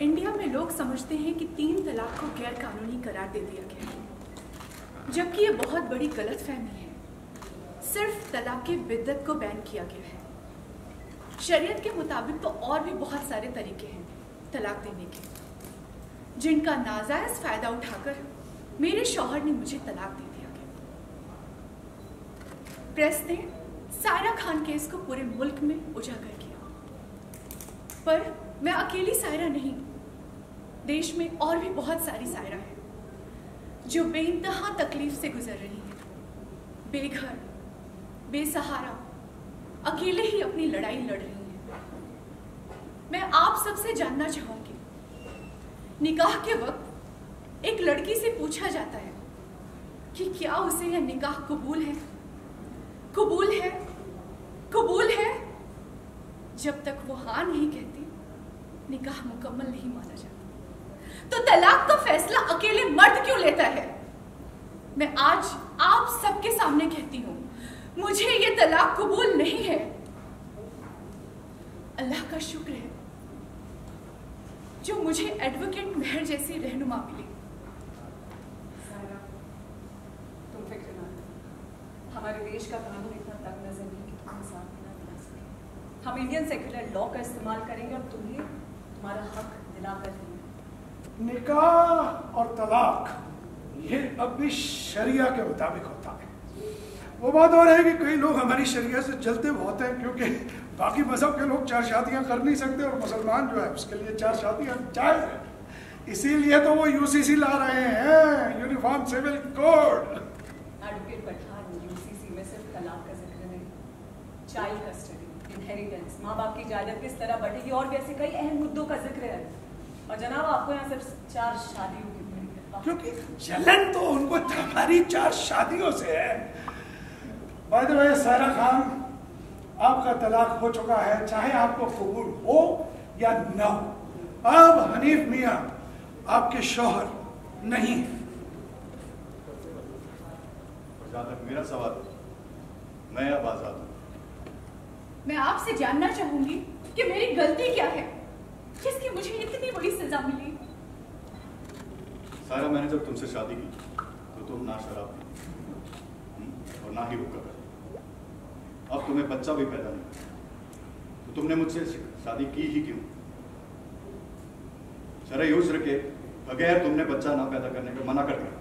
India में लोग समझते हैं कि 3 तलाक को गैर कानूनी करार दे दिया गया है, जबकि ये बहुत बड़ी गलतफहमी है। सिर्फ तलाक बिद्दत को बैन किया गया है। शरीयत के मुताबिक तो और भी बहुत सारे तरीके हैं तलाक देने के, जिनका नाजायज फायदा उठाकर मेरे शौहर ने मुझे तलाक दे दिया गया। प्रेस ने सायरा खान केस को पूरे मुल्क में उजागर किया, पर मैं अकेली सायरा नहीं, देश में और भी बहुत सारी सायरा है जो बेइंतहा तकलीफ से गुजर रही है, बेघर, बेसहारा, अकेले ही अपनी लड़ाई लड़ रही हैं। मैं आप सबसे जानना चाहूंगी, निकाह के वक्त एक लड़की से पूछा जाता है कि क्या उसे यह निकाह कबूल है, कबूल है, कबूल है। जब तक वो हाँ नहीं कहती, निकाह मुकम्मल नहीं माना जाता। तो तलाक का फैसला अकेले मर्द क्यों लेता है? मैं आज आप सबके सामने कहती हूं, मुझे ये तलाक कबूल नहीं है। अल्लाह का शुक्र है जो मुझे एडवोकेट मेहर जैसी रहनुमा मिली। सायरा, तुम फिक्र ना करो। हमारे देश का कानून इतना तंग नजर नहीं कि तुम्हें साथ ना दिला सके। हम इंडियन सेक्युलर लॉ का इस्तेमाल करेंगे और तुम्हें तुम्हारा हक दिलाकर देंगे। निकाह और तलाक ये अब भी शरिया के मुताबिक होता है। वो बात और है कि कई लोग हमारी शरिया से जलते बहुत हैं, क्योंकि बाकी मजहब के लोग 4 शादियां कर नहीं सकते और मुसलमान जो है उसके लिए 4 शादियां जायज है। इसीलिए तो वो यूसीसी ला रहे हैं, uniform civil code. Advocate Pathan, UCC में सिर्फ तलाक का जिक्र नहीं, चाइल्ड कस्टडी, इनहेरिटेंस, माँ बाप की जायदाद किस तरह बढ़ेगी और भी ऐसे कई अहम मुद्दों का जिक्र है। और जनाब, आपको यहाँ सिर्फ 4 शादियों की है, क्योंकि जलन तो उनको हमारी 4 शादियों से है। By the way Saira Khan, आपका तलाक हो चुका है, चाहे आपको कबूल हो या न हो। अब हनीफ मियां आपके शौहर नहीं है। जहाँ तक मेरा सवाल, मैं अब आजाद हूँ। मैं आपसे जानना चाहूंगी कि मेरी गलती क्या है जिसकी मुझे इतनी बड़ी सजा मिली। सायरा, मैंने जब तुमसे शादी की तो तुम ना शराब पी और ना ही हुक्का करती। अब तुम्हें बच्चा भी पैदा नहीं, तो तुमने मुझसे शादी की ही क्यों? शरअ युस्र के बगैर तुमने बच्चा ना पैदा करने का मना कर दिया।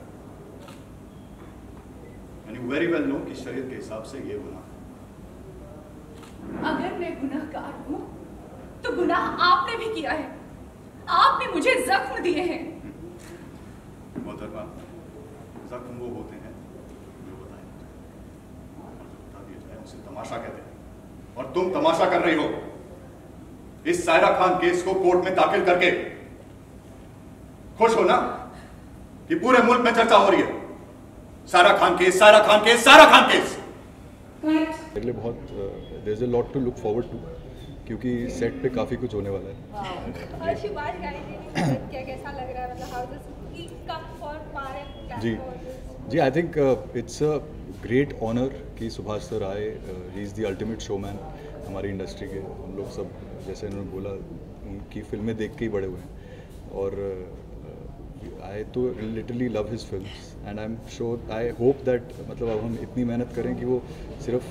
यानी वेरी वेल नो कि शरीयत के हिसाब से ये गुनाह है। अगर मैं गुनाहगार हूं तो गुनाह आपने भी किया है, आपने मुझे जख्म दिए हैं। मोहतरमा, जख्म वो होते हैं जो बताए बता दिया जाए उसे तमाशा कहते हैं, और तुम तमाशा कर रही हो इस सायरा खान केस को कोर्ट में दाखिल करके। खुश हो ना कि पूरे मुल्क में चर्चा हो रही है, Saira Khan case, Saira Khan case, Saira Khan case. अगले बहुत there is a lot to look forward to, क्योंकि सेट पे काफ़ी कुछ होने वाला है। और शिवाज गाइड क्या कैसा लग रहा है, मतलब हाउ दिस कम फॉर पार जी जी, I think it's a great honour कि सुभाष सर आए। He is the ultimate showman हमारी इंडस्ट्री के। हम लोग सब, जैसे उन्होंने बोला, उनकी फिल्में देख के ही बड़े हुए हैं, और आई तो literally love his films and I am sure, I hope that, मतलब अब हम इतनी मेहनत करें कि वो सिर्फ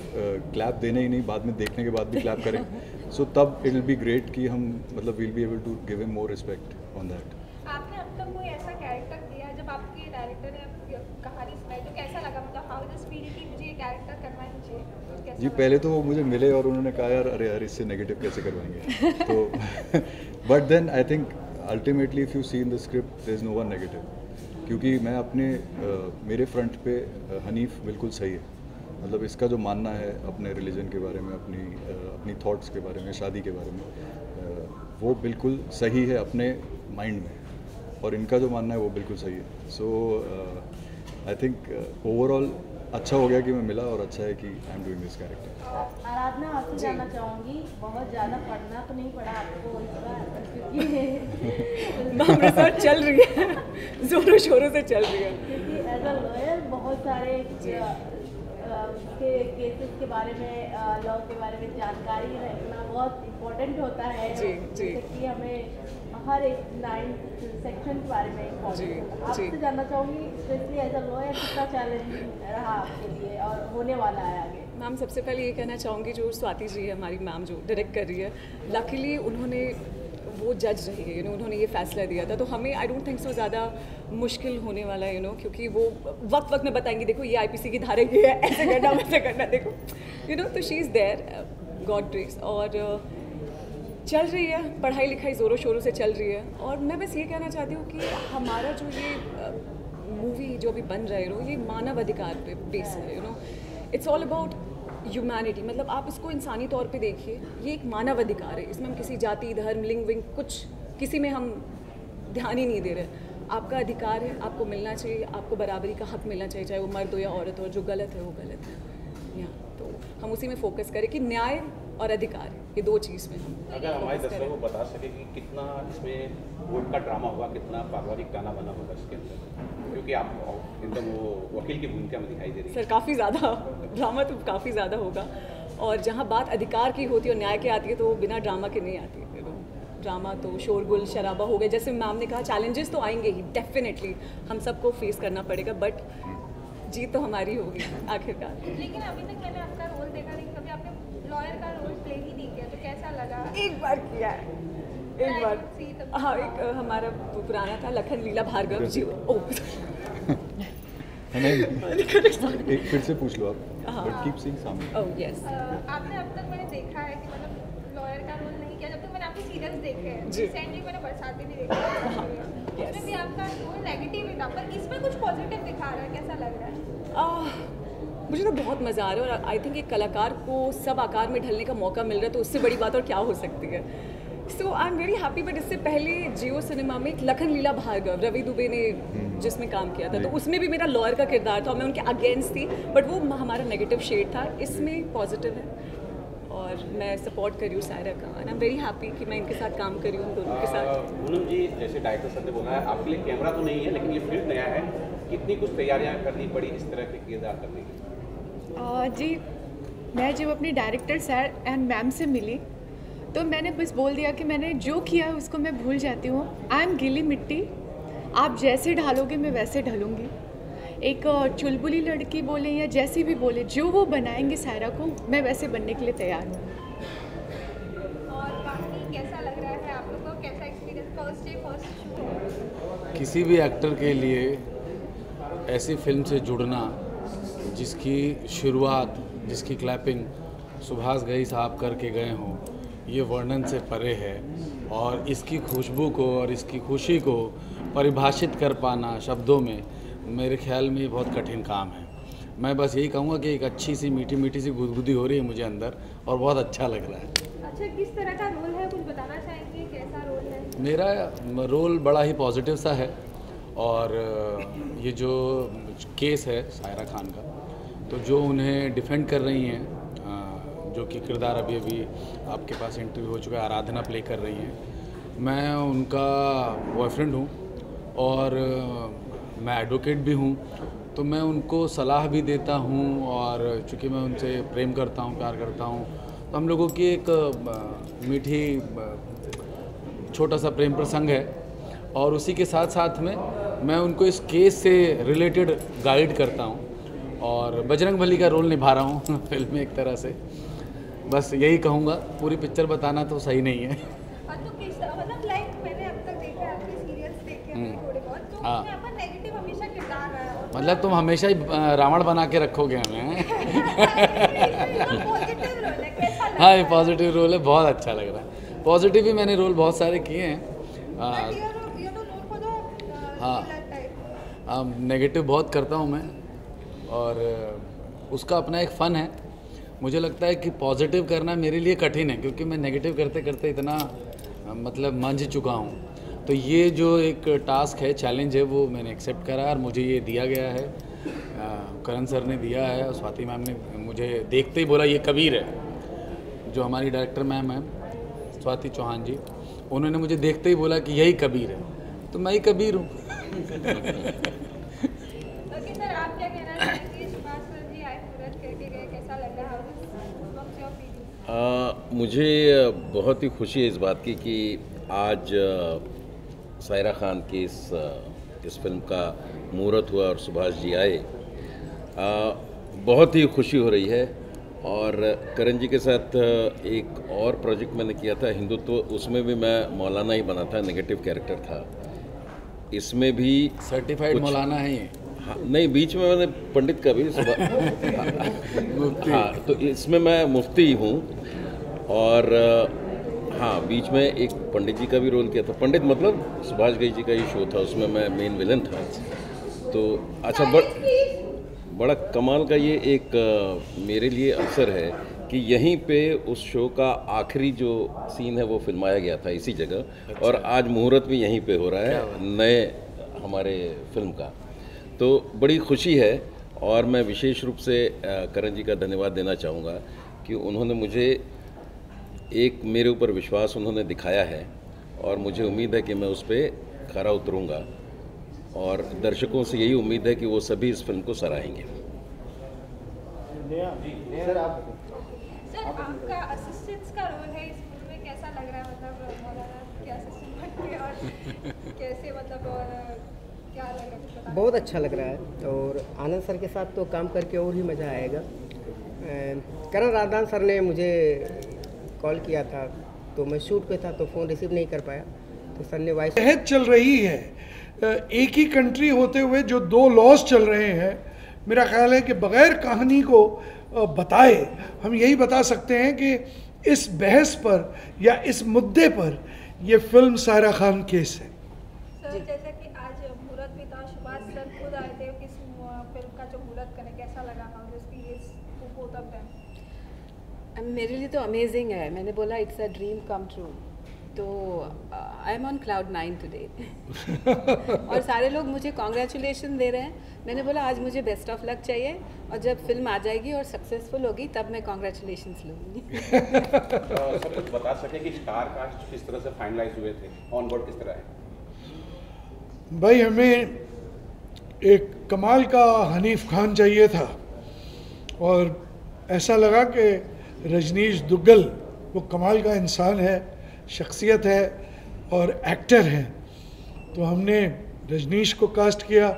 क्लैप देने ही नहीं, बाद में देखने के बाद भी क्लैप करें। सो तब इट विल बी ग्रेट कि हम, मतलब will be able to give him more respect on that. आपने अब तक कोई ऐसा कैरेक्टर दिया जब आपके डायरेक्टर ने कहानी सुनाई तो कैसा लगा, मतलब हाउ दिस फील कि मुझे ये कैरेक्टर करना ही चाहिए? जी, पहले तो वो मुझे मिले और उन्होंने कहा यार, अरे यार इससे नेगेटिव कैसे करवाएंगे। तो but then I think ultimately if you see in the script there is no one negative, क्योंकि मैं अपने मेरे फ्रंट पे हनीफ बिल्कुल सही है। मतलब इसका जो मानना है अपने रिलीजन के बारे में, अपनी थॉट्स के बारे में, शादी के बारे में, वो बिल्कुल सही है अपने माइंड में, और इनका जो मानना है वो बिल्कुल सही है। सो आई थिंक ओवरऑल अच्छा हो गया कि मैं मिला, और अच्छा है कि I am doing this character. Aradhana, आपसे जानना चाहूँगी, बहुत ज़्यादा पढ़ना तो नहीं पड़ा आपको इस बार, क्योंकि रिसर्च चल रही है, जोरों शोरों से चल रही है, क्योंकि एज अ लॉयर बहुत सारे उसके केसेस के बारे में, लॉ के बारे में जानकारी रखना बहुत इम्पोर्टेंट होता है। जी, जी। जैसे कि हमें हर एक 9 सेक्शन के बारे में जी, इम्पोर्टेंट। जी। आपसे जानना चाहूँगी स्पेशली एज अ लॉयर कितना चैलेंजिंग रहा आपके लिए और होने वाला है आगे? मैम, सबसे पहले ये कहना चाहूँगी, जो स्वाति जी है हमारी मैम, जो डायरेक्ट कर रही है, लकीली उन्होंने वो जज रही है, उन्होंने ये फैसला दिया था, तो हमें आई डोंट थिंक सो ज़्यादा मुश्किल होने वाला है, क्योंकि वो वक्त में बताएंगी, देखो ये आईपीसी की धारा ये है, ऐसे करना वैसे करना, देखो तो she is there, God grace. और चल रही है पढ़ाई लिखाई, ज़ोरों शोरों से चल रही है। और मैं बस ये कहना चाहती हूँ कि हमारा जो ये मूवी जो अभी बन रहा है, ये मानव अधिकार पे बेस है, इट्स ऑल अबाउट ह्यूमैनिटी। मतलब आप इसको इंसानी तौर पे देखिए, ये एक मानव अधिकार है, इसमें हम किसी जाति, धर्म, लिंग विंग कुछ किसी में हम ध्यान ही नहीं दे रहे। आपका अधिकार है, आपको मिलना चाहिए, आपको बराबरी का हक मिलना चाहिए, चाहे वो मर्द हो या औरत हो। जो गलत है वो गलत है। या तो हम उसी में फोकस करें कि न्याय और अधिकार, ये दो चीज़ में हम अगर हमारे दर्शकों को बता सके कि कितना इसमें कोर्ट का ड्रामा होगा, कितना पारिवारिक गाना बना होगा इसके अंदर, क्योंकि आप एकदम वो वकील की भूमिका में दिखाई दे रही है। सर काफ़ी ज़्यादा ड्रामा तो काफ़ी ज़्यादा होगा, और जहाँ बात अधिकार की होती है और न्याय की आती है, तो वो बिना ड्रामा के नहीं आती है। ड्रामा तो शोरगुल शराबा हो गया, जैसे मैम ने कहा, चैलेंजेस तो आएंगे ही, डेफिनेटली हम सबको फेस करना पड़ेगा, बट जीत तो हमारी होगी आखिरकार। लेकिन अभी तक मैंने आपका रोल देखा नहीं, कभी आपने लॉयर का रोल प्ले ही नहीं किया, तो कैसा लगा? एक बार किया है, एक बार। हाँ, एक हमारा पुराना था लखन लीला भार्गव जी। ओ एक फिर से पूछ लो आप, बट कीप सीइंग सामने। Oh yes. आपने अब तक मैंने देखा है कि मतलब लॉयर का रोल नहीं किया, जब तक मैंने आपके सीरियल्स देखे हैं। जी। रिसेंटली मैंने बरसाती भी देखा है, उसमें भी आपका रोल नेगेटिव ही था, पर इसमें कुछ पॉजिटिव दिखा रहा है, कैसा लग रहा है? मुझे तो बहुत मज़ा आ रहा है, और आई थिंक एक कलाकार को सब आकार में ढलने का मौका मिल रहा है, तो उससे बड़ी बात और क्या हो सकती है। So I am very happy. But इससे पहले जियो सिनेमा में एक लखन लीला भार्गव, रवि दुबे ने जिसमें काम किया था, तो उसमें भी मेरा लॉयर का किरदार था, मैं उनके अगेंस्ट थी, बट वो हमारा नेगेटिव शेड था। इसमें पॉजिटिव है, और मैं सपोर्ट कर रही हूँ सायरा का, and I am very happy कि मैं इनके साथ काम करी हूँ, दोनों के साथ। पूनम जी, जैसे डायरेक्टर सर ने बोला है, आपके लिए कैमरा तो नहीं है, लेकिन ये फील्ड नया है, कितनी कुछ तैयारियाँ करनी पड़ी इस तरह के किरदार करने की? जी, मैं जब अपने डायरेक्टर सर एंड मैम से मिली, तो मैंने बस बोल दिया कि मैंने जो किया है उसको मैं भूल जाती हूँ। आई एम गीली मिट्टी, आप जैसे ढालोगे मैं वैसे ढलूँगी। एक चुलबुली लड़की बोले या जैसी भी बोले, जो वो बनाएंगे सायरा को, मैं वैसे बनने के लिए तैयार हूँ। और बाकी कैसा लग रहा है आप लोग को, कैसा experience, first day first show? किसी भी एक्टर के लिए ऐसी फिल्म से जुड़ना जिसकी शुरुआत, जिसकी क्लैपिंग सुभाष घई साहब करके गए हों, ये वर्णन से परे है। और इसकी खुशबू को और इसकी खुशी को परिभाषित कर पाना शब्दों में, मेरे ख्याल में ये बहुत कठिन काम है। मैं बस यही कहूँगा कि एक अच्छी सी मीठी मीठी सी गुदगुदी हो रही है मुझे अंदर, और बहुत अच्छा लग रहा है। अच्छा, किस तरह का रोल है, कुछ बताना चाहेंगे, कैसा रोल है? मेरा रोल बड़ा ही पॉजिटिव सा है, और ये जो केस है सायरा खान का, तो जो उन्हें डिफेंड कर रही हैं, जो कि किरदार अभी अभी आपके पास इंटरव्यू हो चुका है, आराधना प्ले कर रही हैं, मैं उनका बॉयफ्रेंड हूँ और मैं एडवोकेट भी हूँ, तो मैं उनको सलाह भी देता हूँ, और चूँकि मैं उनसे प्रेम करता हूँ, प्यार करता हूँ, तो हम लोगों की एक मीठी छोटा सा प्रेम प्रसंग है, और उसी के साथ साथ में मैं उनको इस केस से रिलेटेड गाइड करता हूँ, और बजरंगबली का रोल निभा रहा हूँ फिल्म में एक तरह से। बस यही कहूँगा, पूरी पिक्चर बताना तो सही नहीं है। और तो किस मतलब लाइक मैंने अब तक देखा है आपके सीरियल्स देखे हैं थोड़े बहुत, तो हाँ। उसमें आपका नेगेटिव हमेशा किरदार रहा है। मतलब तुम हमेशा ही रावण बना के रखोगे हमें। पॉजिटिव रोल है, कैसा लग हाँ, ये पॉजिटिव रोल है, बहुत अच्छा लग रहा है। पॉजिटिव भी मैंने रोल बहुत सारे किए हैं। हाँ, नेगेटिव बहुत करता हूँ मैं, और उसका अपना एक फ़न है। मुझे लगता है कि पॉजिटिव करना मेरे लिए कठिन है, क्योंकि मैं नेगेटिव करते करते इतना मतलब मंझ चुका हूँ। तो ये जो एक टास्क है, चैलेंज है, वो मैंने एक्सेप्ट करा, और मुझे ये दिया गया है, करण सर ने दिया है, और स्वाति मैम ने मुझे देखते ही बोला ये कबीर है। जो हमारी डायरेक्टर मैम है स्वाति चौहान जी, उन्होंने मुझे देखते ही बोला कि यही कबीर है, तो मैं ही कबीर हूँ। ओके सर, आप क्या कहना चाहेंगे? सुभाष सर जी आए सूरत करके गए, मुझे बहुत ही खुशी है इस बात की कि आज सायरा खान की इस फिल्म का मुहूर्त हुआ और सुभाष जी आए। बहुत ही खुशी हो रही है। और करण जी के साथ एक और प्रोजेक्ट मैंने किया था हिंदुत्व, उसमें भी मैं मौलाना ही बना था, नेगेटिव कैरेक्टर था। इसमें भी सर्टिफाइड मौलाना है ये? हाँ, नहीं, बीच में मैंने पंडित का भी हाँ, तो इसमें मैं मुफ्ती हूँ। और हाँ, बीच में एक पंडित जी का भी रोल किया था। पंडित मतलब सुभाष घई जी का ही शो था, उसमें मैं मेन विलन था। तो अच्छा, बड़ा कमाल का ये एक मेरे लिए अवसर है कि यहीं पे उस शो का आखिरी जो सीन है वो फिल्माया गया था इसी जगह। अच्छा। और आज मुहूर्त भी यहीं पे हो रहा है नए हमारे फिल्म का। तो बड़ी खुशी है। और मैं विशेष रूप से करण जी का धन्यवाद देना चाहूँगा कि उन्होंने मुझे एक मेरे ऊपर विश्वास उन्होंने दिखाया है और मुझे उम्मीद है कि मैं उस पर खरा उतरूँगा। और दर्शकों से यही उम्मीद है कि वो सभी इस फिल्म को सराहेंगे। सर, आपका असिस्टेंट्स का रोल है इस फिल्म में, कैसा लग रहा है? मतलब मौलाना के असिस्टेंट बन के और कैसे, मतलब क्या लग रहा है? बहुत अच्छा लग रहा है। और आनंद सर के साथ तो काम करके और ही मज़ा आएगा। करण राधान सर ने मुझे कॉल किया था, तो मैं शूट पे था तो फ़ोन रिसीव नहीं कर पाया, तो सर ने वॉइस चल रही है। एक ही कंट्री होते हुए जो दो लॉज चल रहे हैं, मेरा ख्याल है कि बग़ैर कहानी को बताए हम यही बता सकते हैं कि इस बहस पर या इस मुद्दे पर ये फिल्म सायरा खान केस है। सर, जैसा कि आज मुहूर्त भी था, सुभाष सर खुद आए थे इस फिल्म का जो मुहूर्त करने, कैसा लगा? मेरे लिए तो अमेजिंग है। मैंने बोला it's a dream come true, तो I am on cloud 9 today. और सारे लोग मुझे कॉन्ग्रेचुलेशन दे रहे हैं। मैंने बोला आज मुझे बेस्ट ऑफ लक चाहिए, और जब फिल्म आ जाएगी और सक्सेसफुल होगी तब मैं कॉन्ग्रेचुलेशंस लूँगी। सर, कुछ बता सकें कि स्टार कास्ट किस तरह से फाइनलाइज हुए थे, ऑन बोर्ड किस तरह है? भाई, हमें एक कमाल का हनीफ खान चाहिए था और ऐसा लगा कि रजनीश दुग्गल वो कमाल का इंसान है, शख्सियत है और एक्टर है। तो हमने रजनीश को कास्ट किया।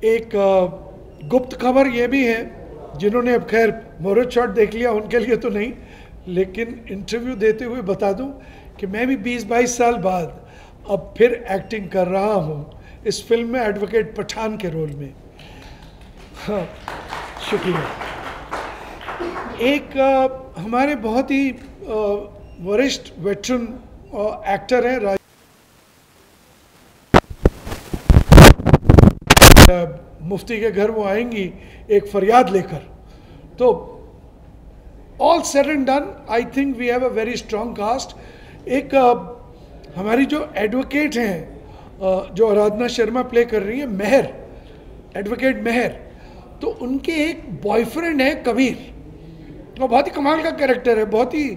एक गुप्त खबर ये भी है, जिन्होंने अब खैर मुहूर्त शॉट देख लिया उनके लिए तो नहीं, लेकिन इंटरव्यू देते हुए बता दूं कि मैं भी 20-22 साल बाद अब फिर एक्टिंग कर रहा हूं इस फिल्म में, एडवोकेट पठान के रोल में। हाँ, शुक्रिया। एक हमारे बहुत ही वरिष्ठ वेटरन एक्टर हैं, मुफ्ती के घर वो आएंगी एक फरियाद लेकर। तो all said and done, I think we have a very strong cast. एक हमारी जो एडवोकेट हैं जो आराधना शर्मा प्ले कर रही है, मेहर, एडवोकेट मेहर, तो उनके एक बॉयफ्रेंड है कबीर। वो बहुत ही कमाल का कैरेक्टर है, बहुत ही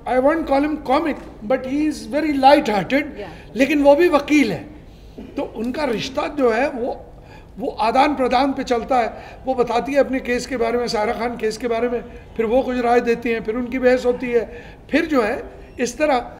I won't call him comic, but he is very light hearted, लेकिन वो भी वकील है। तो उनका रिश्ता जो है वो आदान प्रदान पे चलता है। वो बताती है अपने केस के बारे में, सायरा खान केस के बारे में, फिर वो कुछ राय देती हैं, फिर उनकी बहस होती है, फिर जो है इस तरह